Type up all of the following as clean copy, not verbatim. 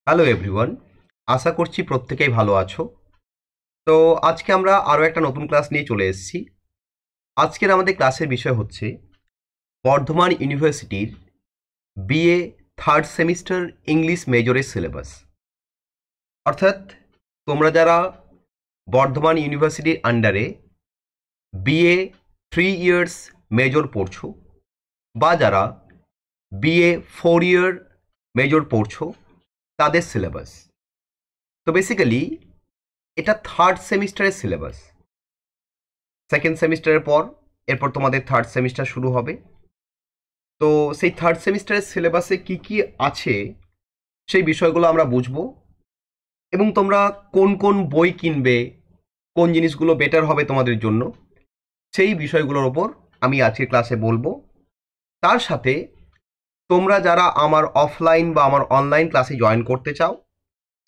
Hello everyone, আশা করছি প্রত্যেকেই ভালো আছো। তো আজকে আমরা আরও একটা নতুন ক্লাস নিয়ে চলে এসেছি। আজকের আমাদের ক্লাসের বিষয় হচ্ছে বর্ধমান ইউনিভার্সিটির বিএ থার্ড সেমিস্টার ইংলিশ মেজরের সিলেবাস। অর্থাৎ তোমরা যারা বর্ধমান ইউনিভার্সিটির আন্ডারে বিএ 3 ইয়ার্স মেজর পড়ছো বা যারা বিএ 4 ইয়ার মেজর পড়ছো তাদের সিলেবাস। তো বেসিক্যালি এটা থার্ড সেমিস্টারের সিলেবাস। সেকেন্ড সেমিস্টারের পর এরপর তোমাদের থার্ড সেমিস্টার শুরু হবে। তো সেই থার্ড সেমিস্টারের সিলেবাসে কি কি আছে সেই বিষয়গুলো আমরা বুঝবো, এবং তোমরা কোন কোন বই কিনবে, কোন জিনিসগুলো বেটার হবে তোমাদের জন্য, সেই বিষয়গুলোর ওপর আমি আজকের ক্লাসে বলবো। তার সাথে তোমরা যারা আমার অফলাইন বা আমার অনলাইন ক্লাসে জয়েন করতে চাও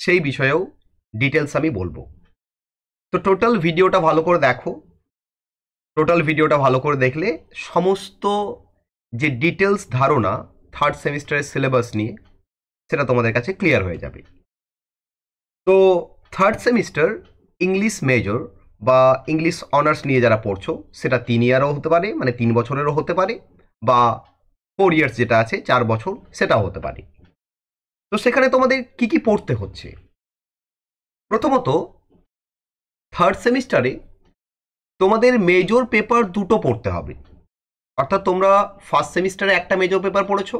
সেই বিষয়েও ডিটেলস আমি বলবো। তো টোটাল ভিডিওটা ভালো করে দেখো। টোটাল ভিডিওটা ভালো করে দেখলে সমস্ত যে ডিটেলস ধারণা থার্ড সেমিস্টারের সিলেবাস নিয়ে সেটা তোমাদের কাছে ক্লিয়ার হয়ে যাবে। তো থার্ড সেমিস্টার ইংলিশ মেজর বা ইংলিশ অনার্স নিয়ে যারা পড়ছো সেটা 3 ইয়ারও হতে পারে, মানে 3 বছরেরও হতে পারে, বা 4 ইয়ার্স যেটা আছে 4 বছর সেটাও হতে পারে। তো সেখানে তোমাদের কি কি পড়তে হচ্ছে? প্রথমত, থার্ড সেমিস্টারে তোমাদের মেজর পেপার দুটো পড়তে হবে। অর্থাৎ তোমরা ফার্স্ট সেমিস্টারে একটা মেজর পেপার পড়েছো,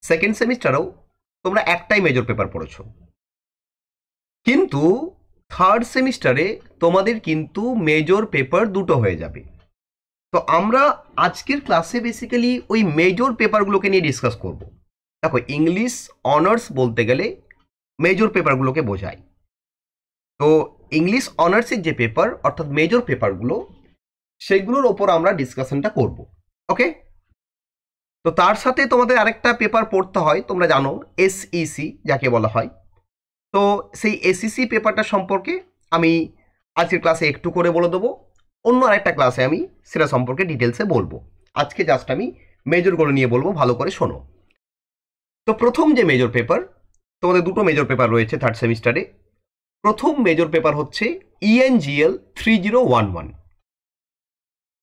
সেকেন্ড সেমিস্টারেও তোমরা একটাই মেজর পেপার পড়েছো, কিন্তু থার্ড সেমিস্টারে তোমাদের কিন্তু মেজর পেপার দুটো হয়ে যাবে। তো আমরা আজকের ক্লাসে বেসিক্যালি ওই মেজর পেপারগুলোকে নিয়ে ডিসকাস করব। দেখো, ইংলিশ অনার্স বলতে গেলে মেজর পেপারগুলোকে বোঝায়। তো ইংলিশ অনার্সের যে পেপার অর্থাৎ মেজর পেপারগুলো, সেগুলোর ওপর আমরা ডিসকাশনটা করব। ওকে? তো তার সাথে তোমাদের আরেকটা পেপার পড়তে হয়, তোমরা জানো, এসইসি যাকে বলা হয়। তো সেই এসইসি পেপারটা সম্পর্কে আমি আজকের ক্লাসে একটু করে বলে দেবো, অন্য আরেকটা ক্লাসে আমি সেটা সম্পর্কে ডিটেলসে বলবো। আজকে জাস্ট আমি মেজরগুলো নিয়ে বলবো, ভালো করে শোনো। তো প্রথম যে মেজর পেপার, তোমাদের দুটো মেজর পেপার রয়েছে থার্ড সেমিস্টারে। প্রথম মেজর পেপার হচ্ছে ইএনজিএল 3011।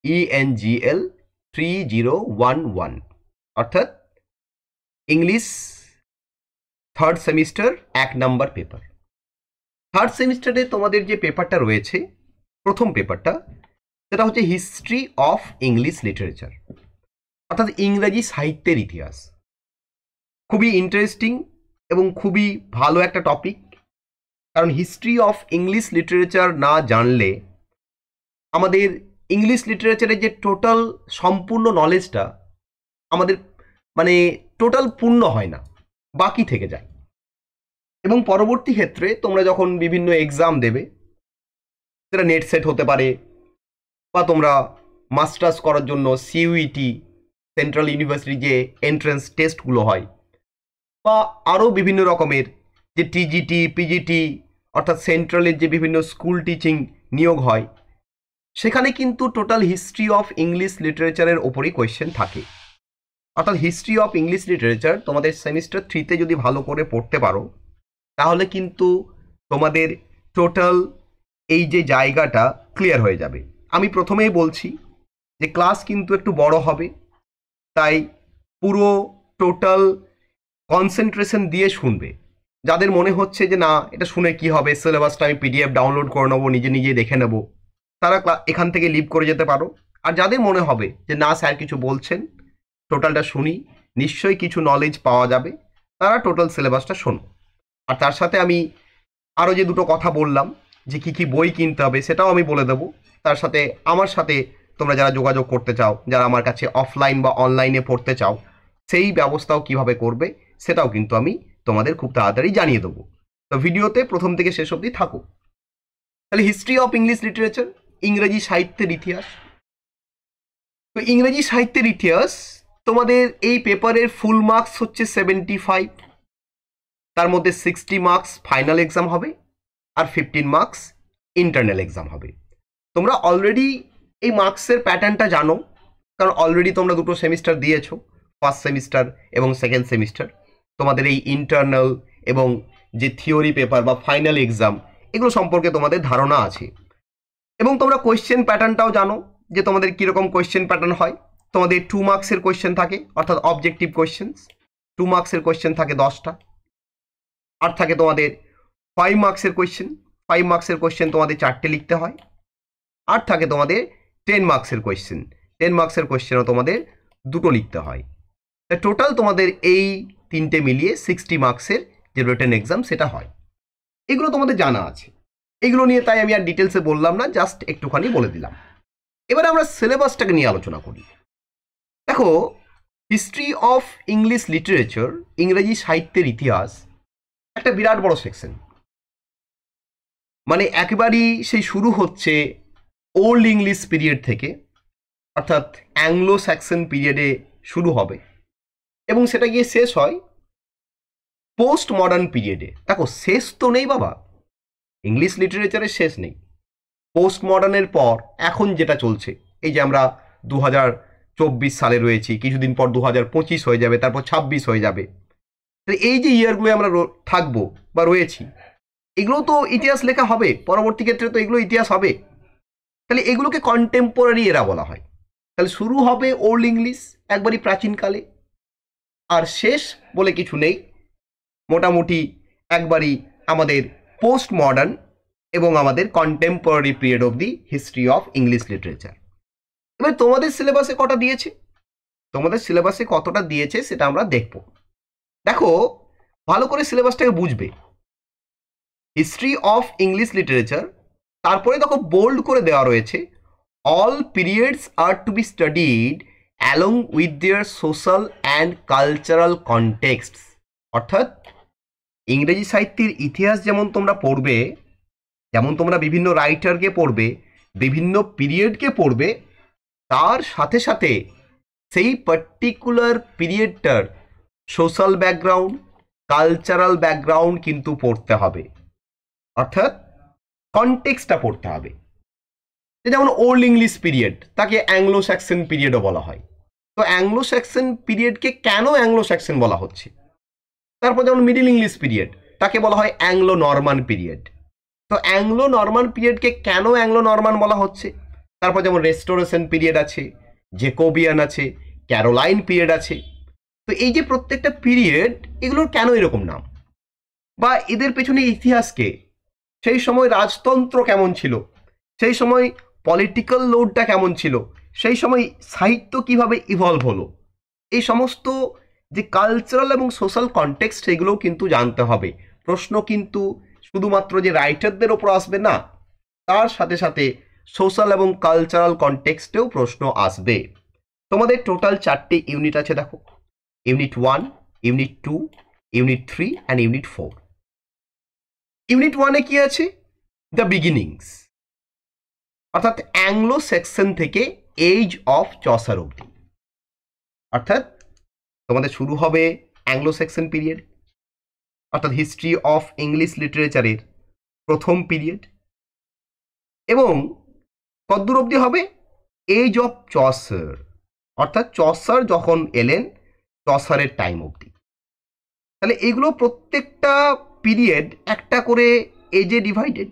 ইএনজিএল 3011 অর্থাৎ ইংলিশ থার্ড সেমিস্টার 1 নম্বর পেপার। থার্ড সেমিস্টারে তোমাদের যে পেপারটা রয়েছে, প্রথম পেপারটা, সেটা হচ্ছে হিস্ট্রি অফ ইংলিশ লিটারেচার, অর্থাৎ ইংরেজি সাহিত্যের ইতিহাস। খুবই ইন্টারেস্টিং এবং খুবই ভালো একটা টপিক, কারণ হিস্ট্রি অফ ইংলিশ লিটারেচার না জানলে আমাদের ইংলিশ লিটারেচারের যে টোটাল সম্পূর্ণ নলেজটা আমাদের মানে টোটাল পূর্ণ হয় না, বাকি থেকে যায়। এবং পরবর্তী ক্ষেত্রে তোমরা যখন বিভিন্ন এক্সাম দেবে, সেটা নেট সেট হতে পারে, বা তোমরা মাস্টার্স করার জন্য সিইউইটি, সেন্ট্রাল ইউনিভার্সিটি যে এন্ট্রান্স টেস্টগুলো হয়, বা আরও বিভিন্ন রকমের যে টিজিটি, পিজিটি, অর্থাৎ সেন্ট্রালের যে বিভিন্ন স্কুল টিচিং নিয়োগ হয়, সেখানে কিন্তু টোটাল হিস্ট্রি অফ ইংলিশ লিটারেচারের ওপরই কোয়েশ্চেন থাকে। অর্থাৎ হিস্ট্রি অফ ইংলিশ লিটারেচার তোমাদের সেমিস্টার 3তে যদি ভালো করে পড়তে পারো, তাহলে কিন্তু তোমাদের টোটাল এই যে জায়গাটা ক্লিয়ার হয়ে যাবে। আমি প্রথমেই বলছি যে ক্লাস কিন্তু একটু বড় হবে, তাই পুরো টোটাল কনসেন্ট্রেশন দিয়ে শুনবে। যাদের মনে হচ্ছে যে না, এটা শুনে কি হবে, সিলেবাসটা আমি পিডিএফ ডাউনলোড করে নেবো, নিজে নিজে দেখে নেব, তারা এখান থেকে লিভ করে যেতে পারো। আর যাদের মনে হবে যে না স্যার কিছু বলছেন, টোটালটা শুনি, নিশ্চয়ই কিছু নলেজ পাওয়া যাবে, তারা টোটাল সিলেবাসটা শোনো। আর তার সাথে আমি আরও যে দুটো কথা বললাম যে কী কী বই কিনতে হবে, সেটাও আমি বলে দেবো। তার সাথে আমার সাথে তোমরা যারা যোগাযোগ করতে চাও, যারা আমার কাছে অফলাইন বা অনলাইনে পড়তে চাও, সেই ব্যবস্থাও কিভাবে করবে সেটাও কিন্তু আমি তোমাদের খুব তাড়াতাড়ি জানিয়ে দেবো। তো ভিডিওতে প্রথম থেকে শেষ অবধি থাকো। তাহলে হিস্ট্রি অফ ইংলিশ লিটারেচার, ইংরেজি সাহিত্যের ইতিহাস। তো ইংরেজি সাহিত্যের ইতিহাস তোমাদের এই পেপারের ফুল মার্কস হচ্ছে 75। তার মধ্যে 60 মার্কস ফাইনাল এক্সাম হবে, আর 15 মার্কস ইন্টারনাল এক্সাম হবে। তোমরা অলরেডি এই মার্কসের প্যাটার্নটা জানো, কারণ অলরেডি তোমরা দুটো সেমিস্টার দিয়েছো, ফার্স্ট সেমিস্টার এবং সেকেন্ড সেমিস্টার। তোমাদের এই ইন্টারনাল এবং যে থিওরি পেপার বা ফাইনাল এক্সাম এগুলো সম্পর্কে তোমাদের ধারণা আছে। এবং তোমরা কোয়েশ্চেন প্যাটার্নটাও জানো যে তোমাদের কীরকম কোয়েশ্চেন প্যাটার্ন হয়। তোমাদের 2 মার্কসের কোয়েশ্চেন থাকে, অর্থাৎ অবজেক্টিভ কোয়েশ্চেন্স। 2 মার্কসের কোয়েশ্চেন থাকে 10টা। আর থাকে তোমাদের 5 মার্কসের কোয়েশ্চেন। 5 মার্কসের কোয়েশ্চেন তোমাদের 4টে লিখতে হয়। আর থাকে তোমাদের 10 মার্কসের কোয়েশ্চেন। 10 মার্কসের কোয়েশ্চেনও তোমাদের 2টো লিখতে হয়। টোটাল তোমাদের এই 3টে মিলিয়ে 60 মার্কসের যে রিটেন এক্সাম সেটা হয়। এগুলো তোমাদের জানা আছে, এগুলো নিয়ে তাই আমি আর ডিটেলসে বললাম না, জাস্ট একটুখানি বলে দিলাম। এবার আমরা সিলেবাসটাকে নিয়ে আলোচনা করি। দেখো, হিস্ট্রি অফ ইংলিশ লিটারেচার, ইংরেজি সাহিত্যের ইতিহাস, একটা বিরাট বড় সেকশন। মানে একেবারেই সেই শুরু হচ্ছে ওল্ড ইংলিশ পিরিয়ড থেকে, অর্থাৎ অ্যাংলো স্যাক্সন পিরিয়ডে শুরু হবে এবং সেটা গিয়ে শেষ হয় পোস্ট মডার্ন পিরিয়ডে। দেখো, শেষ তো নেই বাবা, ইংলিশ লিটারেচারের শেষ নেই। পোস্ট মডার্নের পর এখন যেটা চলছে, এই যে আমরা 2024 সালে রয়েছি, কিছুদিন পর 2025 হয়ে যাবে, তারপর 26 হয়ে যাবে। এই যে ইয়ারগুলো আমরা থাকবো বা রয়েছি, এগুলো তো ইতিহাস লেখা হবে, পরবর্তী ক্ষেত্রে তো এগুলো ইতিহাস হবে। তাহলে এগুলোকে কন্টেম্পোরারি এরা বলা হয়। তাহলে শুরু হবে ওল্ড ইংলিশ একবারই প্রাচীনকালে, আর শেষ বলে কিছু নেই, মোটামুটি একবারই আমাদের পোস্ট মডার্ন এবং আমাদের contemporary period of the history of English literature. এবার তোমাদের সিলেবাসে কটা দিয়েছে, তোমাদের সিলেবাসে কতটা দিয়েছে সেটা আমরা দেখব। দেখো, ভালো করে সিলেবাসটাকে বুঝবে। হিস্ট্রি অফ ইংলিশ লিটারেচার, তারপরে দেখো বোল্ড করে দেওয়া রয়েছে all periods are to be studied along with their social and cultural context. অর্থাৎ ইংরেজি সাহিত্যের ইতিহাস যেমন তোমরা পড়বে, যেমন তোমরা বিভিন্ন রাইটারকে পড়বে, বিভিন্ন পিরিয়ডকে পড়বে, তার সাথে সাথে সেই পার্টিকুলার পিরিয়ডটার সোশ্যাল ব্যাকগ্রাউন্ড, কালচারাল ব্যাকগ্রাউন্ড কিন্তু পড়তে হবে, অর্থাৎ কনটেক্সটটা পড়তে হবে। যেমন ওল্ড ইংলিশ পিরিয়ড, তাকে অ্যাংলো স্যাক্সন পিরিয়ডও বলা হয়। তো অ্যাংলো স্যাক্সন পিরিয়ডকে কেন অ্যাংলো স্যাক্সন বলা হচ্ছে? তারপর যেমন মিডল ইংলিশ পিরিয়ড, তাকে বলা হয় অ্যাংলো নরমান পিরিয়ড। তো অ্যাংলো নরমান পিরিয়ডকে কেন অ্যাংলো নরমান বলা হচ্ছে? তারপর যেমন রেস্টোরেশন পিরিয়ড আছে, জেকোবিয়ান আছে, ক্যারোলাইন পিরিয়ড আছে। তো এই যে প্রত্যেকটা পিরিয়ড, এগুলোর কেন এরকম নাম, বা এদের পেছনে ইতিহাসকে, সেই সময় রাজতন্ত্র কেমন ছিল, সেই সময় পলিটিক্যাল লোডটা কেমন ছিল, সেই সময় সাহিত্য কিভাবে ইভলভ হলো, এই সমস্ত যে কালচারাল এবং সোশ্যাল কনটেক্সট, সেগুলোও কিন্তু জানতে হবে। প্রশ্ন কিন্তু শুধুমাত্র যে রাইটারদের ওপর আসবে না, তার সাথে সাথে সোশ্যাল এবং কালচারাল কনটেক্সটেও প্রশ্ন আসবে। তোমাদের টোটাল 4টে ইউনিট আছে। দেখো, unit 1, unit 2, unit 3 and unit 4। Unit 1-এ কি আছে? দ্য বিগিনিংস, অর্থাৎ অ্যাংলো সেকশন থেকে এজ অফ চসার অবধি। অর্থাৎ তোমাদের শুরু হবে অ্যাংলো সেকশন পিরিয়ড, অর্থাৎ হিস্ট্রি অফ ইংলিশ লিটারেচারের প্রথম পিরিয়ড, এবং কতদূর অবধি হবে? এজ অফ চসার, অর্থাৎ চসার যখন এলেন, চসারের টাইম অবধি। তাহলে এগুলো প্রত্যেকটা পিরিয়ড একটা করে এজে ডিভাইডেড,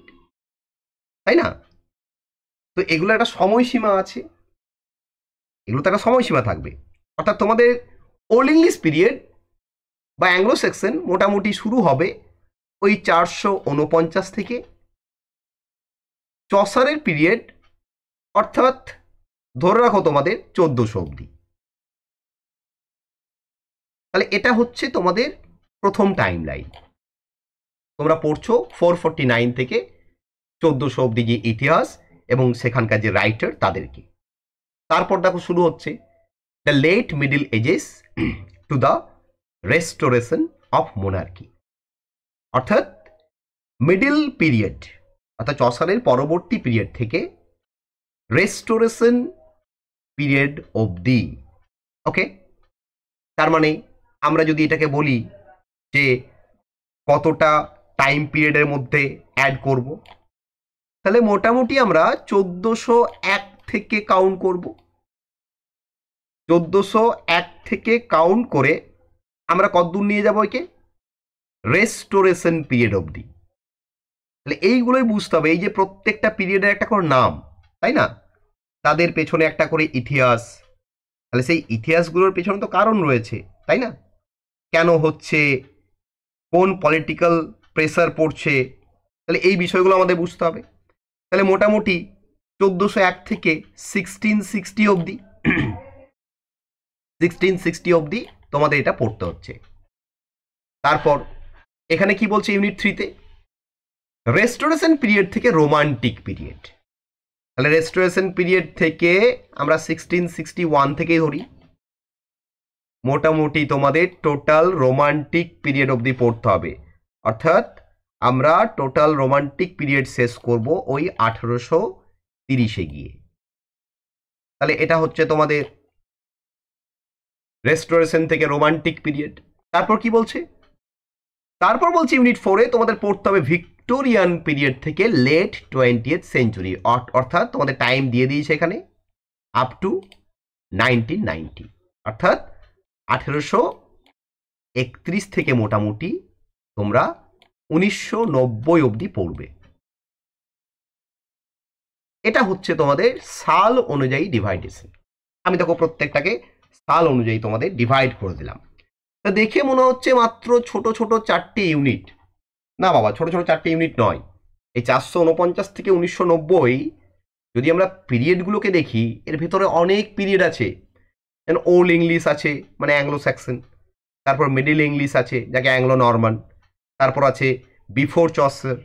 তাই না? তো এগুলো একটা সময়সীমা আছে, এগুলো তো একটা সময়সীমা থাকবে। অর্থাৎ তোমাদের ওল্ড ইংলিশ পিরিয়ড বা অ্যাংলো সেকশন মোটামুটি শুরু হবে ওই 449 থেকে। চসারের পিরিয়ড অর্থাৎ ধরে রাখো তোমাদের 1400 অবধি। তাহলে এটা হচ্ছে তোমাদের প্রথম টাইম লাইন। তোমরা পড়ছো 449 থেকে 1400 অবধি যে ইতিহাস এবং সেখানকার যে রাইটার তাদেরকে। তারপর দেখো শুরু হচ্ছে the late middle ages to the restoration of monarchy. অর্থাৎ মিডল পিরিয়ড, অর্থাৎ চসারের পরবর্তী পিরিয়ড থেকে রেস্টোরেশন পিরিয়ড অবধি। ওকে, তার মানে আমরা যদি এটাকে বলি যে কতটা টাইম পিরিয়ডের মধ্যে অ্যাড করব, তাহলে মোটামুটি আমরা 1401 থেকে কাউন্ট করব। 1401 থেকে কাউন্ট করে আমরা কতদূর নিয়ে যাব একে? রেস্টোরেশন পিরিয়ড অবধি। তাহলে এইগুলোই বুঝতে হবে, এই যে প্রত্যেকটা পিরিয়ডের একটা করে নাম, তাই না, তাদের পেছনে একটা করে ইতিহাস, তাহলে সেই ইতিহাসগুলোর পেছনে তো কারণ রয়েছে, তাই না, কেন হচ্ছে, কোন পলিটিক্যাল প্রেসার পড়ছে, তাহলে এই বিষয়গুলো আমাদের বুঝতে হবে। তাহলে মোটামুটি 1401 থেকে 1660 অবধি 1660 অবধি তোমাদের এটা পড়তে হচ্ছে। তারপর এখানে কি বলছে ইউনিট 3-তে, রেস্টোরেশন পিরিয়ড থেকে রোমান্টিক পিরিয়ড। তাহলে রেস্টোরেশন পিরিয়ড থেকে আমরা 1661 থেকেই ধরি, মোটামুটি তোমাদের টোটাল রোমান্টিক পিরিয়ড অবধি পড়তে হবে, অর্থাৎ আমরা টোটাল রোমান্টিক পিরিয়ড শেষ করব ওই 1830-এ গিয়ে। তাহলে এটা হচ্ছে তোমাদের রেস্টোরেশন থেকে রোমান্টিক পিরিয়ড। তারপর কি বলছে, তারপর বলছে ইউনিট 4-এ তোমাদের পড়তে হবে ভিক্টোরিয়ান পিরিয়ড থেকে লেট 20th সেঞ্চুরি, অর্থাৎ তোমাদের টাইম দিয়ে দিয়েছে এখানে আপ টু 1990, অর্থাৎ 1831 থেকে মোটামুটি তোমরা 1990 অবধি পড়বে। এটা হচ্ছে তোমাদের সাল অনুযায়ী ডিভাইডেশন। আমি দেখো প্রত্যেকটাকে সাল অনুযায়ী তোমাদের ডিভাইড করে দিলাম। তা দেখে মনে হচ্ছে মাত্র ছোট ছোট 4টে ইউনিট, না বাবা, ছোট ছোট 4টে ইউনিট নয়। এই 449 থেকে 1990 যদি আমরা পিরিয়ডগুলোকে দেখি, এর ভেতরে অনেক পিরিয়ড আছে। যেন ওল্ড ইংলিশ আছে, মানে অ্যাংলো স্যাক্সন, তারপর মিডিল ইংলিশ আছে যাকে অ্যাংলো নরমান, তারপর আছে before Chaucer,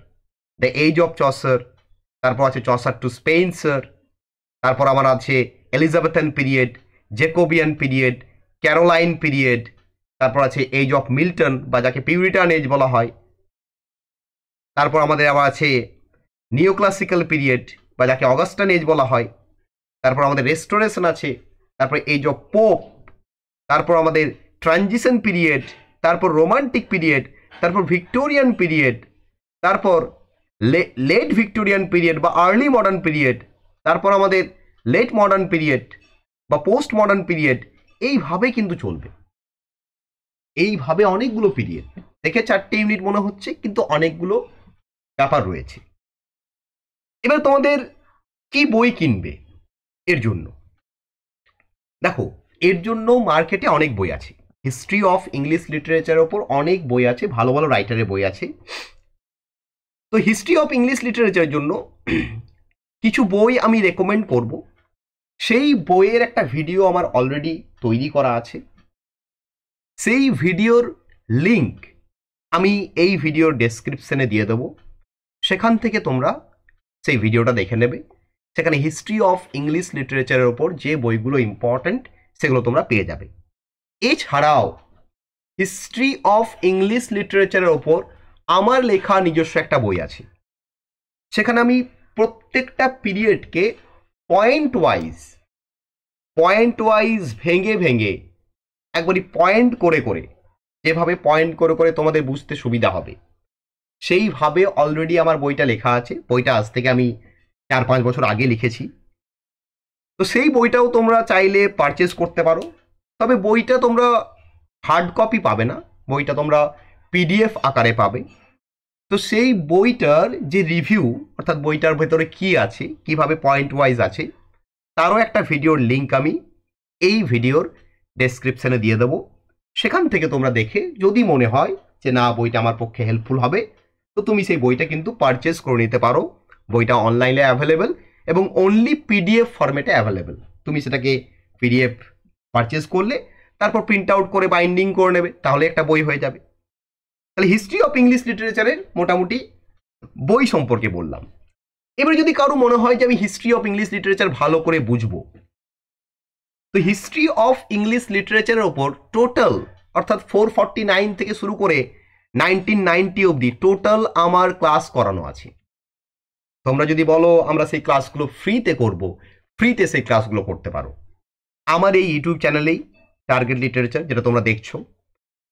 the age of Chaucer, তারপর আছে চসার টু স্পেন্সার, তারপর আমার আছে Elizabethan period, Jacobean period, Caroline period, তারপর আছে এজ অফ মিল্টন বা যাকে পিউরিটান এজ বলা হয়, তারপর আমাদের আবার আছে নিওক্লাসিক্যাল পিরিয়ড বা যাকে অগাস্টান এজ বলা হয়, তারপর আমাদের রেস্টোরেশন আছে, তারপর এজ অফ পোপ, তারপর আমাদের ট্রানজিশন পিরিয়ড, তারপর রোমান্টিক পিরিয়ড, তারপর ভিক্টোরিয়ান পিরিয়ড, তারপর লেট ভিক্টোরিয়ান পিরিয়ড বা আর্লি মডার্ন পিরিয়ড, তারপর আমাদের লেট মডার্ন পিরিয়ড বা পোস্ট মডার্ন পিরিয়ড। এইভাবে কিন্তু চলবে, এইভাবে অনেকগুলো পিরিয়ড। দেখে 4টে ইউনিট মনে হচ্ছে, কিন্তু অনেকগুলো ব্যাপার রয়েছে। এবার তোমাদের কি বই কিনবে এর জন্য, দেখো এর জন্য মার্কেটে অনেক বই আছে। হিস্ট্রি অফ ইংলিশ লিটারেচারের ওপর অনেক বই আছে, ভালো ভালো রাইটারের বই আছে। তো হিস্ট্রি অফ ইংলিশ লিটারেচারের জন্য কিছু বই আমি রেকমেন্ড করব। সেই বইয়ের একটা ভিডিও আমার অলরেডি তৈরি করা আছে, সেই ভিডিওর লিঙ্ক আমি এই ভিডিওর ডেসক্রিপশনে দিয়ে দেবো, সেখান থেকে তোমরা সেই ভিডিওটা দেখে নেবে। সেখানে হিস্ট্রি অফ ইংলিশ লিটারেচারের ওপর যে বইগুলো ইম্পর্ট্যান্ট সেগুলো তোমরা পেয়ে যাবে। এছাড়াও হিস্ট্রি অফ ইংলিশ লিটারেচারের ওপর আমার লেখা নিজস্ব একটা বই আছে, সেখানে আমি প্রত্যেকটা পিরিয়ডকে পয়েন্ট ওয়াইজ ভেঙে ভেঙে একবারই পয়েন্ট করে করে, যেভাবে পয়েন্ট করে করে তোমাদের বুঝতে সুবিধা হবে সেইভাবে অলরেডি আমার বইটা লেখা আছে। বইটা আজ থেকে আমি 4-5 বছর আগে লিখেছি। তো সেই বইটাও তোমরা চাইলে পারচেজ করতে পারো, তবে বইটা তোমরা হার্ড কপি পাবে না, বইটা তোমরা পিডিএফ আকারে পাবে। তো সেই বইটার যে রিভিউ, অর্থাৎ বইটার ভেতরে কি আছে, কিভাবে পয়েন্ট ওয়াইজ আছে, তারও একটা ভিডিওর লিঙ্ক আমি এই ভিডিওর ডেসক্রিপশানে দিয়ে দেবো। সেখান থেকে তোমরা দেখে যদি মনে হয় যে না বইটা আমার পক্ষে হেল্পফুল হবে, তো তুমি সেই বইটা কিন্তু পারচেজ করে নিতে পারো। বইটা অনলাইনে অ্যাভেলেবেল এবং অনলি পিডিএফ ফরম্যাটে অ্যাভেলেবেল। তুমি সেটাকে পিডিএফ পারচেজ করলে তারপর প্রিন্ট আউট করে বাইন্ডিং করে নেবে, তাহলে একটা বই হয়ে যাবে। তাহলে হিস্ট্রি অফ ইংলিশ লিটারেচারের মোটামুটি বই সম্পর্কে বললাম। এবার যদি কারো মনে হয় যে আমি হিস্ট্রি অফ ইংলিশ লিটারেচার ভালো করে বুঝবো, তো হিস্ট্রি অফ ইংলিশ লিটারেচারের ওপর টোটাল, অর্থাৎ 449 থেকে শুরু করে 1990 অবধি টোটাল আমার ক্লাস করানো আছে। তোমরা যদি বলো আমরা সেই ক্লাসগুলো ফ্রিতে করব, ফ্রিতে সেই ক্লাসগুলো করতে পারো আমার এই ইউটিউব চ্যানেলেই, টার্গেট লিটারেচার, যেটা তোমরা দেখছো।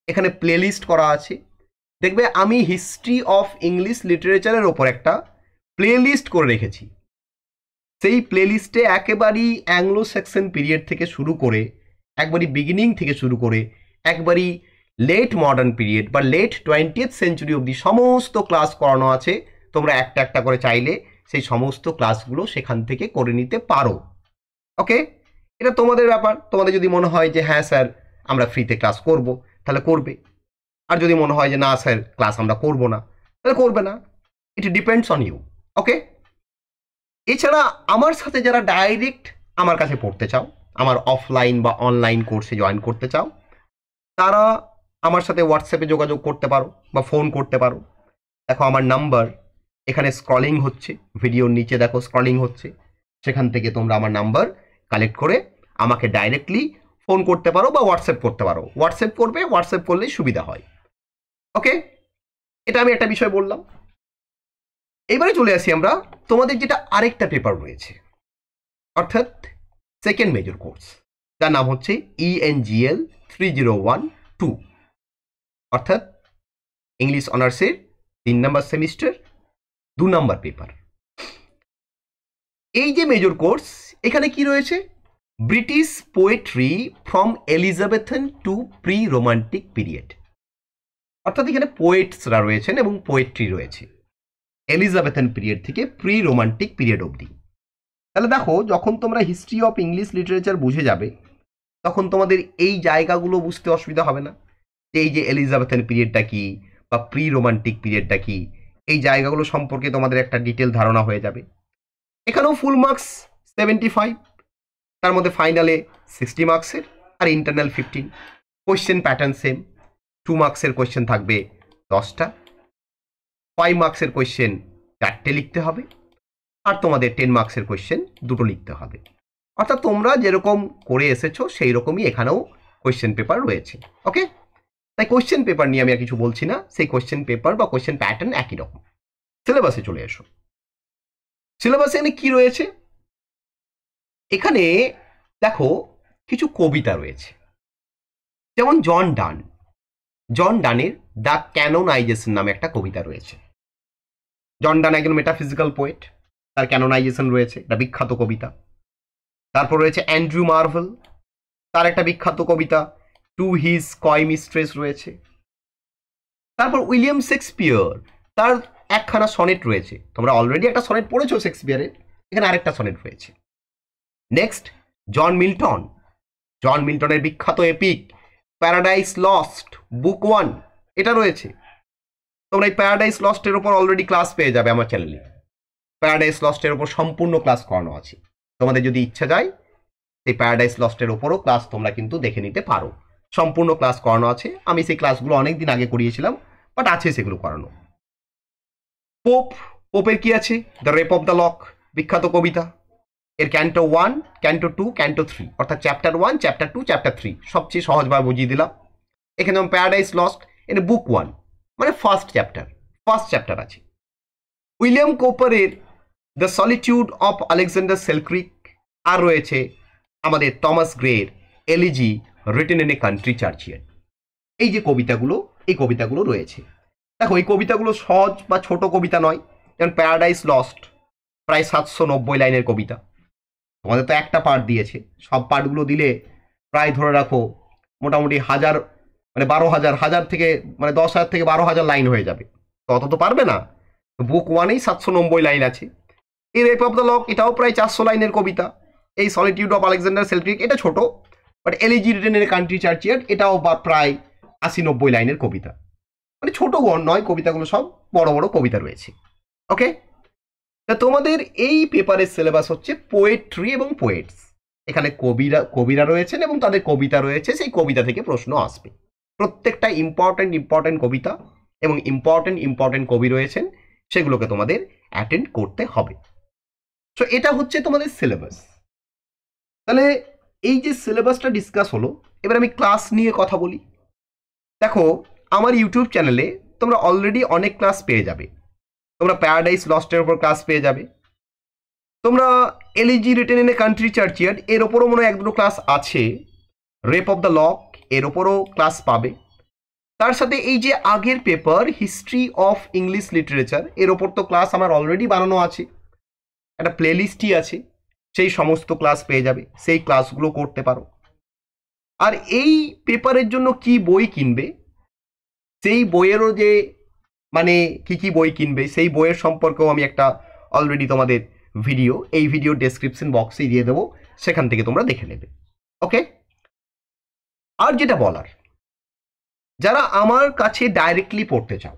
এখানে প্লেলিস্ট করা আছে, দেখবে আমি হিস্ট্রি অফ ইংলিশ লিটারেচারের ওপর একটা প্লেলিস্ট করে রেখেছি। সেই প্লেলিস্টে একেবারেই অ্যাংলো স্যাক্সন পিরিয়ড থেকে শুরু করে, একবারই বিগিনিং থেকে শুরু করে, একবারই লেট মডার্ন পিরিয়ড বা লেট 20th সেঞ্চুরি অবধি সমস্ত ক্লাস করানো আছে। তোমরা একটা একটা করে চাইলে সেই সমস্ত ক্লাসগুলো সেখান থেকে করে নিতে পারো। ওকে, এটা তোমাদের ব্যাপার। তোমাদের যদি মনে হয় যে হ্যাঁ স্যার আমরা ফ্রিতে ক্লাস করব, তাহলে করবে। আর যদি মনে হয় যে না স্যার ক্লাস আমরা করব না, তাহলে করবে না। It depends on you. Okay, এছাড়া আমার সাথে যারা ডাইরেক্ট আমার কাছে পড়তে চাও, আমার অফলাইন বা অনলাইন কোর্সে জয়েন করতে চাও, তারা আমার সাথে হোয়াটসঅ্যাপে যোগাযোগ করতে পারো বা ফোন করতে পারো। দেখো আমার নাম্বার এখানে স্ক্রলিং হচ্ছে, ভিডিওর নিচে দেখো স্ক্রলিং হচ্ছে, সেখান থেকে তোমরা আমার নাম্বার কালেক্ট করে আমাকে ডাইরেক্টলি ফোন করতে পারো বা হোয়াটসঅ্যাপ করতে পারো। হোয়াটসঅ্যাপ করবে, হোয়াটসঅ্যাপ করলেই সুবিধা হয়। ওকে, এটা আমি একটা বিষয় বললাম। এবারে চলে আসি আমরা তোমাদের যেটা আরেকটা পেপার রয়েছে, অর্থাৎ সেকেন্ড মেজর কোর্স, যার নাম হচ্ছে ENGL 3012, অর্থাৎ ইংলিশ অনার্সের 3 নম্বর সেমিস্টার 2 নম্বর পেপার। এই যে মেজর কোর্স, এখানে কি রয়েছে? British poetry from Elizabethan two pre romantic period, অর্থাৎ এখানে পোয়েটসরা রয়েছেন এবং পোয়েট্রি রয়েছে এলিজাবেথন পিরিয়ড থেকে প্রি রোমান্টিক পিরিয়ড অবধি। তাহলে দেখো, যখন তোমরা হিস্ট্রি অফ ইংলিশ লিটারেচার বুঝে যাবে, তখন তোমাদের এই জায়গাগুলো বুঝতে অসুবিধা হবে না, যে এই যে এলিজাবেথন পিরিয়ডটা কি বা প্রি রোমান্টিক পিরিয়ডটা কি, এই জায়গাগুলো সম্পর্কে তোমাদের একটা ডিটেল ধারণা হয়ে যাবে। এখানেও ফুল মার্কস 75, তার মধ্যে ফাইনালে 60 মার্কসের আর ইন্টারনাল 15। কোয়েশ্চেন প্যাটার্ন সেম, 2 মার্কসের কোয়েশ্চেন থাকবে 10টা, 5 মার্কসের কোয়েশ্চেন 4টে লিখতে হবে, আর তোমাদের 10 মার্কসের কোয়েশ্চেন 2টো লিখতে হবে। অর্থাৎ তোমরা যেরকম করে এসেছো সেই রকমই এখানেও কোয়েশ্চেন পেপার রয়েছে। ওকে, তাই কোয়েশ্চেন পেপার নিয়ে আমি আর কিছু বলছি না, সেই কোয়েশ্চেন পেপার বা কোয়েশ্চেন প্যাটার্ন একই রকম। সিলেবাসে চলে এসো। সিলেবাসে এখানে কি রয়েছে? এখানে দেখো কিছু কবিতা রয়েছে, যেমন জন ডানের দ্য ক্যানোনাইজেশন নামে একটা কবিতা রয়েছে। জন ডান একজন মেটাফিজিক্যাল পোয়েট, তার ক্যানোনাইজেশন রয়েছে, একটা বিখ্যাত কবিতা। তারপর রয়েছে অ্যান্ড্রু মার্ভেল, তার একটা বিখ্যাত কবিতা টু হিজ কয় মিস্ট্রেস রয়েছে। তারপর উইলিয়াম শেক্সপিয়র, তার একখানা সনেট রয়েছে। তোমরা অলরেডি একটা সনেট পড়েছো শেক্সপিয়ারের, এখানে আরেকটা সনেট রয়েছে। নেক্সট জন মিল্টনের বিখ্যাত এপিক প্যারাডাইস লস্ট বুক 1, এটা রয়েছে। তোমরা এই প্যারাডাইস লস্টের ওপর অলরেডি ক্লাস পেয়ে যাবে আমার চ্যানেলে। প্যারাডাইস লস্টের ওপর সম্পূর্ণ ক্লাস করানো আছে। তোমাদের যদি ইচ্ছা যায় সেই প্যারাডাইস লস্টের ওপরও ক্লাস তোমরা কিন্তু দেখে নিতে পারো, সম্পূর্ণ ক্লাস করানো আছে। আমি সেই ক্লাসগুলো অনেকদিন আগে করিয়েছিলাম, বাট আছে সেগুলো করানো। পোপের কি আছে? The rape of the lock, বিখ্যাত কবিতা। এর ক্যান্টো 1, ক্যান্টো 2, ক্যান্টো 3, অর্থাৎ চ্যাপ্টার 1, চ্যাপ্টার 2, চ্যাপ্টার 3 সবচেয়ে সহজভাবে বুঝিয়ে দিলাম। এখানে যেমন প্যারাডাইস লস্ট, এর বুক 1 মানে ফার্স্ট চ্যাপ্টার আছে। উইলিয়াম কোপারের the solitude of Alexander Selkirk, আর রয়েছে আমাদের টমাস গ্রের elegy written in a country churchyard. এই যে কবিতাগুলো রয়েছে। দেখো, এই কবিতাগুলো সহজ বা ছোট কবিতা নয়। যেমন প্যারাডাইস লস্ট প্রায় 790 লাইনের কবিতা। তোমাদের তো একটা পার্ট দিয়েছে, সব পার্টগুলো দিলে প্রায় ধরে রাখো মোটামুটি 1000 মানে 12,000 থেকে মানে 10,000 থেকে 12,000 লাইন হয়ে যাবে। তত তো পারবে না। বুক 1-এই 790 লাইন আছে। এই রেপ অফ দ্য লক, এটাও প্রায় 400 লাইনের কবিতা। এই সলিটিউড অফ আলেকজান্ডার সেলক্রিক, এটা ছোট, but elegy written in a country churchyard এটাও বা প্রায় 80-90 লাইনের কবিতা। মানে ছোট নয়, কবিতাগুলো সব বড় বড় কবিতা রয়েছে। ওকে, তা তোমাদের এই পেপারের সিলেবাস হচ্ছে পোয়েট্রি এবং পোয়েটস। এখানে কবিরা রয়েছেন এবং তাদের কবিতা রয়েছে, সেই কবিতা থেকে প্রশ্ন আসবে। প্রত্যেকটা ইম্পর্টেন্ট কবিতা এবং ইম্পর্টেন্ট কবি রয়েছেন, সেগুলোকে তোমাদের অ্যাটেন্ড করতে হবে। সো এটা হচ্ছে তোমাদের সিলেবাস। তাহলে এই যে সিলেবাসটা ডিসকাস হলো, এবার আমি ক্লাস নিয়ে কথা বলি। দেখো, আমার ইউটিউব চ্যানেলে তোমরা অলরেডি অনেক ক্লাস পেয়ে যাবে। তোমরা প্যারাডাইস লস্টের ওপর ক্লাস পেয়ে যাবে, তোমরা elegy written in a country churchyard এর ওপরও মনে হয় 1-2 ক্লাস আছে। রেপ অফ দ্য লক এর ওপরও ক্লাস পাবে। তার সাথে এই যে আগের paper history of English literature, এর ওপর তো ক্লাস আমার অলরেডি বানানো আছে, একটা প্লেলিস্টই আছে, সেই সমস্ত ক্লাস পেয়ে যাবে, সেই ক্লাসগুলো করতে পারো। আর এই পেপারের জন্য কি বই কিনবে সেই বইয়েরও যে মানে কি বই কিনবে সেই বইয়ের সম্পর্কেও আমি একটা অলরেডি তোমাদের ভিডিও এই ভিডিও ডেসক্রিপশন বক্সে দিয়ে দেবো, সেখান থেকে তোমরা দেখে নেবে। ওকে, আর যেটা বলার, যারা আমার কাছে ডাইরেক্টলি পড়তে চাও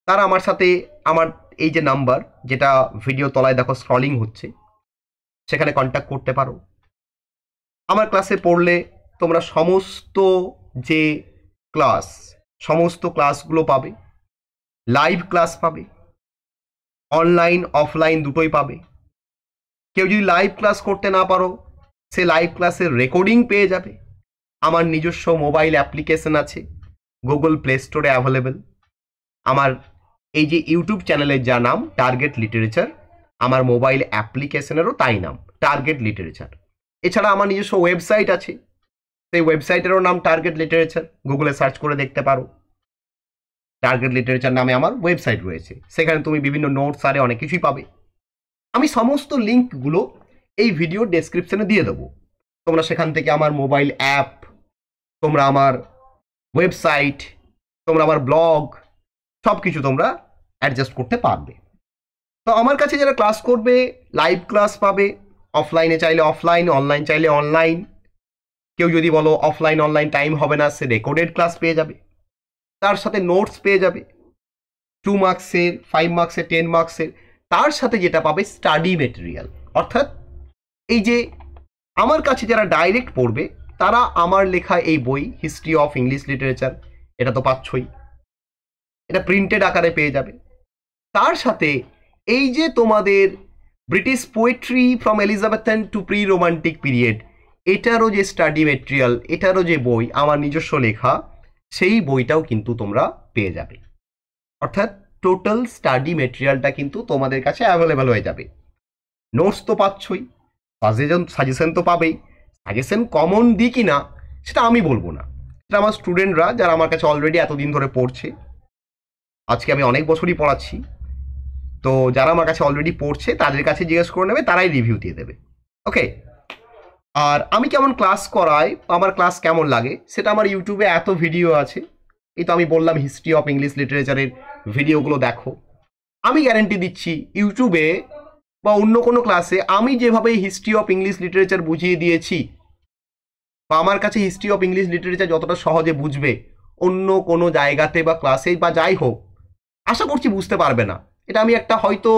তারা আমার সাথে আমার এই যে নাম্বার যেটা ভিডিও তলায় দেখো স্ক্রলিং হচ্ছে সেখানে কন্ট্যাক্ট করতে পারো। আমার ক্লাসে পড়লে তোমরা সমস্ত যে সমস্ত ক্লাসগুলো পাবে, লাইভ ক্লাস পাবে, অনলাইন অফলাইন দুটোই পাবে। কেউ যদি লাইভ ক্লাস করতে না পারো সে লাইভ ক্লাসের রেকর্ডিং পেয়ে যাবে। আমার নিজস্ব মোবাইল অ্যাপ্লিকেশন আছে, গুগল প্লে স্টোরে অ্যাভেলেবেল। আমার এই যে ইউটিউব চ্যানেলের যা নাম টার্গেট লিটারেচার, আমার মোবাইল অ্যাপ্লিকেশনেরও তাই নাম টার্গেট লিটারেচার। এছাড়া আমার নিজস্ব ওয়েবসাইট আছে, সেই ওয়েবসাইটেরও নাম টার্গেট লিটারেচার, গুগলে সার্চ করে দেখতে পারো। টার্গেট লিটারেচার নামে আমার ওয়েবসাইট রয়েছে, সেখানে তুমি বিভিন্ন নোটস আরে অনেক কিছুই পাবে। আমি সমস্ত লিঙ্কগুলো এই ভিডিও ডেসক্রিপশনে দিয়ে দেবো। তোমরা সেখান থেকে আমার মোবাইল অ্যাপ, তোমরা আমার ওয়েবসাইট, তোমরা আমার ব্লগ সব কিছু তোমরা অ্যাডজাস্ট করতে পারবে। তো আমার কাছে যারা ক্লাস করবে লাইভ ক্লাস পাবে, অফলাইনে চাইলে অফলাইন, অনলাইন চাইলে অনলাইন। কেউ যদি বলো অফলাইন অনলাইন টাইম হবে না, সে রেকর্ডেড ক্লাস পেয়ে যাবে, তার সাথে নোটস পেয়ে যাবে 2 মার্কসের, 5 মার্কসের, 10 মার্কসের। তার সাথে যেটা পাবে স্টাডি মেটেরিয়াল। অর্থাৎ এই যে আমার কাছে যারা ডাইরেক্ট পড়বে তারা আমার লেখা এই বই হিস্ট্রি অফ ইংলিশ লিটারেচার, এটা তো পাচ্ছই, এটা প্রিন্টেড আকারে পেয়ে যাবে। তার সাথে এই যে তোমাদের British poetry from Elizabethan two pre romantic period, এটারও যে স্টাডি মেটেরিয়াল, এটারও যে বই আমার নিজস্ব লেখা, সেই বইটাও কিন্তু তোমরা পেয়ে যাবে। অর্থাৎ টোটাল স্টাডি মেটেরিয়ালটা কিন্তু তোমাদের কাছে অ্যাভেলেবেল হয়ে যাবে। নোটস তো পাচ্ছই, সাজেশন তো পাবেই। সাজেশন কমন দিই কি না সেটা আমি বলবো না, সেটা আমার স্টুডেন্টরা যারা আমার কাছে অলরেডি এতদিন ধরে পড়ছে, আজকে আমি অনেক বছরই পড়াচ্ছি, তো যারা আমার কাছে অলরেডি পড়ছে তাদের কাছে জিজ্ঞেস করে নেবে, তারাই রিভিউ দিয়ে দেবে। ওকে, আর আমি কেমন ক্লাস করাই, আমার ক্লাস কেমন লাগে, সেটা আমার ইউটিউবে এত ভিডিও আছে। এই তো আমি বললাম হিস্ট্রি অফ ইংলিশ লিটারেচারের ভিডিওগুলো দেখো। আমি গ্যারেন্টি দিচ্ছি ইউটিউবে বা অন্য কোনো ক্লাসে আমি যেভাবে হিস্ট্রি অফ ইংলিশ লিটারেচার বুঝিয়ে দিয়েছি, বা আমার কাছে হিস্ট্রি অফ ইংলিশ লিটারেচার যতটা সহজে বুঝবে অন্য কোনো জায়গাতে বা ক্লাসে বা যাই হোক আশা করছি বুঝতে পারবে না। এটা আমি একটা, হয়তো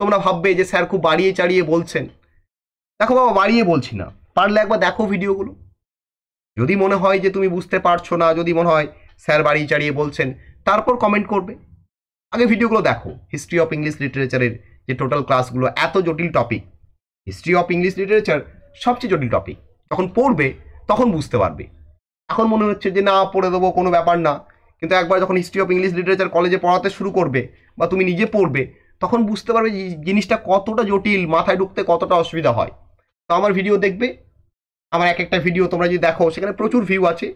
তোমরা ভাববে যে স্যার খুব বাড়িয়ে চাড়িয়ে বলছেন। দেখো বাবা, বাড়িয়ে বলছি না, পারলে একবার দেখো ভিডিওগুলো। যদি মনে হয় যে তুমি বুঝতে পারছো না, যদি মনে হয় স্যার বাড়িয়ে চাড়িয়ে বলছেন, তারপর কমেন্ট করবে। আগে ভিডিওগুলো দেখো। হিস্ট্রি অফ ইংলিশ লিটারেচারের যে টোটাল ক্লাসগুলো, এত জটিল topic, history of English literature সবচেয়ে জটিল টপিক। যখন পড়বে তখন বুঝতে পারবে। এখন মনে হচ্ছে যে না পড়ে দেবো, কোনো ব্যাপার না, কিন্তু একবার যখন হিস্ট্রি অফ ইংলিশ লিটারেচার কলেজে পড়াতে শুরু করবে বা তুমি নিজে পড়বে, তখন বুঝতে পারবে যে জিনিসটা কতটা জটিল, মাথায় ঢুকতে কতটা অসুবিধা হয়। তো আমার ভিডিও দেখবে, আমার এক একটা ভিডিও তোমরা যদি দেখো সেখানে প্রচুর ভিউ আছে।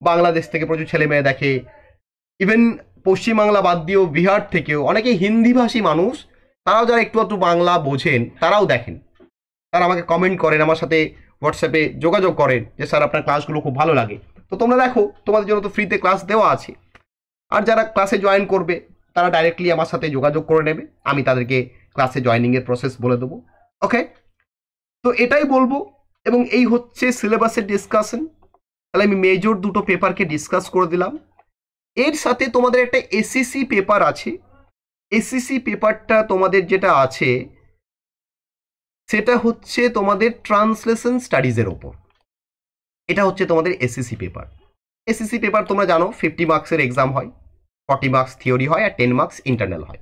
বাংলাদেশ থেকে প্রচুর ছেলে মেয়ে দেখে, ইভেন পশ্চিমবাংলা বাদ দিয়েও বিহার থেকেও অনেকে হিন্দিভাষী মানুষ, তারাও যারা একটু একটু বাংলা বোঝেন তারাও দেখেন। তারা আমাকে কমেন্ট করেন, আমার সাথে হোয়াটসঅ্যাপে যোগাযোগ করেন যে স্যার আপনার ক্লাসগুলো খুব ভালো লাগে। তো তোমরা দেখো, তোমাদের জন্য তো ফ্রিতে ক্লাস দেওয়া আছে। আর যারা ক্লাসে জয়েন করবে তারা ডাইরেক্টলি আমার সাথে যোগাযোগ করে নেবে, আমি তাদেরকে ক্লাসে জয়েনিংয়ের প্রসেস বলে দেবো। ওকে, তো এটাই বলবো। এবং এই হচ্ছে সিলেবাসের ডিসকাশন। তাহলে আমি মেজর দুটো পেপারকে ডিসকাস করে দিলাম। এর সাথে তোমাদের একটা এসিসি পেপার আছে। এসিসি পেপারটা তোমাদের যেটা আছে সেটা হচ্ছে তোমাদের ট্রান্সলেশন স্টাডিজের ওপর। এটা হচ্ছে তোমাদের এসিসি পেপার। এসিসি পেপার তোমরা জানো 50 মার্কসের এক্সাম হয়, 40 মার্কস থিওরি হয় আর 10 মার্কস ইন্টারনাল হয়।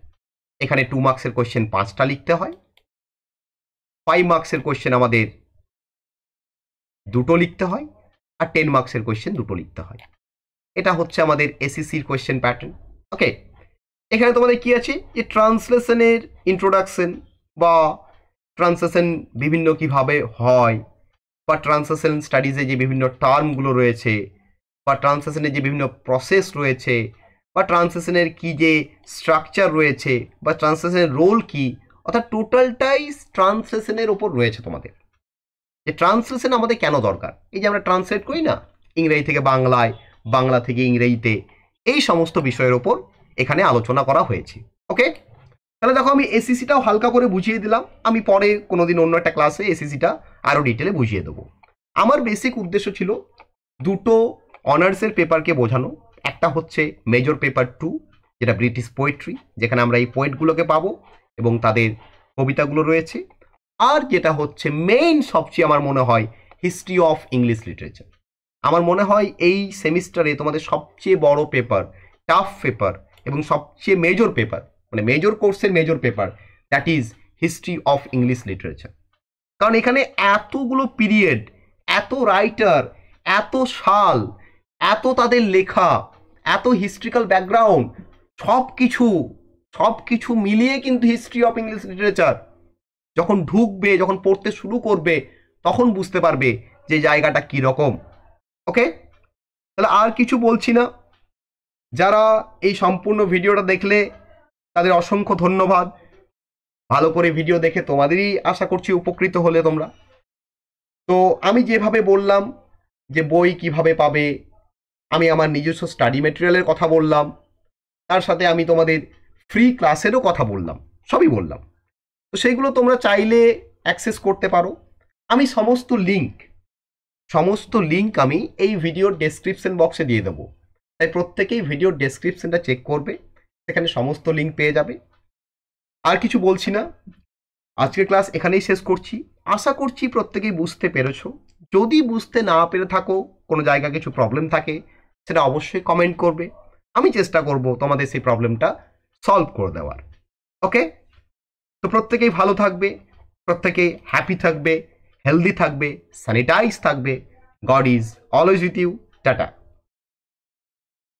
এখানে 2 মার্কসের কোয়েশ্চেন 5টা লিখতে হয়, 5 মার্কসের কোয়েশ্চেন আমাদের 2টো লিখতে হয়, আর 10 মার্কসের কোয়েশ্চেন 2টো লিখতে হয়। এটা হচ্ছে আমাদের এসিসির কোয়েশ্চেন প্যাটার্ন। ওকে, এখানে তোমাদের কি আছে, যে ট্রান্সলেশনের ইন্ট্রোডাকশন বা ট্রান্সলেশন বিভিন্ন কিভাবে হয়, বা ট্রান্সলেশন স্টাডিজে যে বিভিন্ন টার্মগুলো রয়েছে, বা ট্রান্সলেশনের যে বিভিন্ন প্রসেস রয়েছে, বা ট্রান্সলেশনের কি যে স্ট্রাকচার রয়েছে, বা ট্রান্সলেশনের রোল কি, অর্থাৎ টোটালটাই ট্রান্সলেশনের ওপর রয়েছে তোমাদের। যে ট্রান্সলেশন আমাদের কেন দরকার, এই যে আমরা ট্রান্সলেট করি না ইংরেজি থেকে বাংলায়, বাংলা থেকে ইংরেজিতে, এই সমস্ত বিষয়ের ওপর এখানে আলোচনা করা হয়েছে। ওকে, তাহলে দেখো আমি এসিসিটাও হালকা করে বুঝিয়ে দিলাম, আমি পরে কোনোদিন অন্য একটা ক্লাসে এসিসিটা আরও ডিটেলে বুঝিয়ে দেবো। আমার বেসিক উদ্দেশ্য ছিল দুটো অনার্সের পেপারকে বোঝানো, একটা হচ্ছে মেজর পেপার 2 যেটা ব্রিটিশ পোয়েট্রি, যেখানে আমরা এই পোয়েটগুলোকে পাবো এবং তাদের কবিতাগুলো রয়েছে, আর যেটা হচ্ছে মেইন সবচেয়ে আমার মনে হয় হিস্ট্রি অফ ইংলিশ লিটারেচার। আমার মনে হয় এই সেমিস্টারে তোমাদের সবচেয়ে বড় পেপার, টাফ পেপার এবং সবচেয়ে মেজর পেপার, মানে মেজর কোর্সের major paper, that is history of English literature. কারণ এখানে এতগুলো পিরিয়ড, এত রাইটার, এত সাল, এত তাদের লেখা, এত হিস্ট্রিক্যাল ব্যাকগ্রাউন্ড, সব কিছু মিলিয়ে কিন্তু হিস্ট্রি অফ ইংলিশ লিটারেচার যখন ঢুকবে, যখন পড়তে শুরু করবে, তখন বুঝতে পারবে যে জায়গাটা কী রকম। ওকে, তাহলে আর কিছু বলছি না। যারা এই সম্পূর্ণ ভিডিওটা দেখলে তাদের অসংখ্য ধন্যবাদ। ভালো করে ভিডিও দেখে তোমাদেরই আশা করছি উপকৃত হলে তোমরা। তো আমি যেভাবে বললাম যে বই কিভাবে পাবে, আমি আমার নিজস্ব স্টাডি ম্যাটেরিয়ালের কথা বললাম, তার সাথে আমি তোমাদের ফ্রি ক্লাসেরও কথা বললাম, সবই বললাম। তো সেইগুলো তোমরা চাইলে অ্যাক্সেস করতে পারো। আমি সমস্ত লিঙ্ক আমি এই ভিডিওর ডেসক্রিপশন বক্সে দিয়ে দেবো, তাই প্রত্যেকেই ভিডিওর ডেসক্রিপশনটা চেক করবে, সেখানে সমস্ত লিঙ্ক পেয়ে যাবে। আর কিছু বলছি না, আজকের ক্লাস এখানেই শেষ করছি। আশা করছি প্রত্যেকেই বুঝতে পেরেছো। যদি বুঝতে না পেরে থাকো, কোনো জায়গায় কিছু প্রবলেম থাকে, সেটা অবশ্যই কমেন্ট করবে, আমি চেষ্টা করব তোমাদের সেই প্রবলেমটা সলভ করে দেওয়ার। ওকে, তো প্রত্যেকেই ভালো থাকবে, প্রত্যেকেই হ্যাপি থাকবে, হেলদি থাকবে, স্যানিটাইজ থাকবে। God is always with you. Tata.